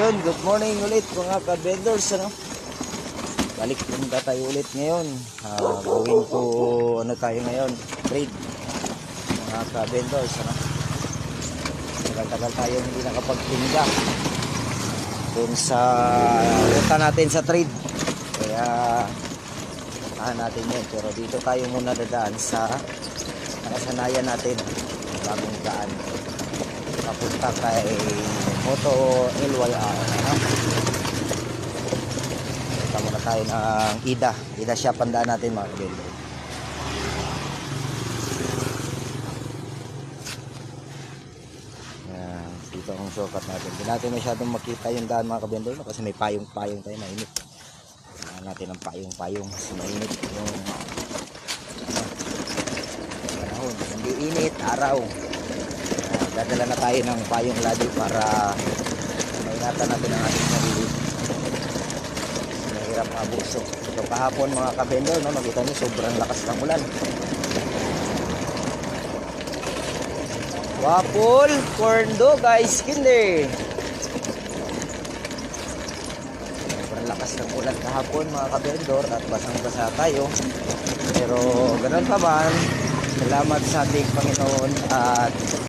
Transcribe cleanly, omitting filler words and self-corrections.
Ayun, good morning ulit mga ka-vendors, ano? Balik punta tayo ulit ngayon. Going to ano tayo ngayon? Trade. Mga ka-vendors, ano? Tagal-tagal tayo hindi nakapagtinda doon sa ruta natin sa trade. Kaya natin yun. Pero dito tayo muna dadaan sa nakasanayan natin. Bagong daan. Papunta kay Moto LYR, ano? Punta muna tayo ng Ida shop, pandaan natin mga kabendo. Yan, dito ang shortcut natin. Hindi natin masyadong makita yung daan mga kabendo, no? Kasi may payong-payong tayo, mainit. Kailangan natin ang payong-payong kasi mainit yung panahon. Hindi init, araw. Dadala na tayo ng payong lagi para maingatan natin ang ating sarili. Mahirap mabuso. So kahapon mga kabendo, no, makita nyo sobrang lakas ng ulan. Waffle, corn dog, ice kinder. Sobrang lakas ng ulan kahapon mga kabendor at basang-basa tayo. Pero ganoon pa man, salamat sa ating Panginoon at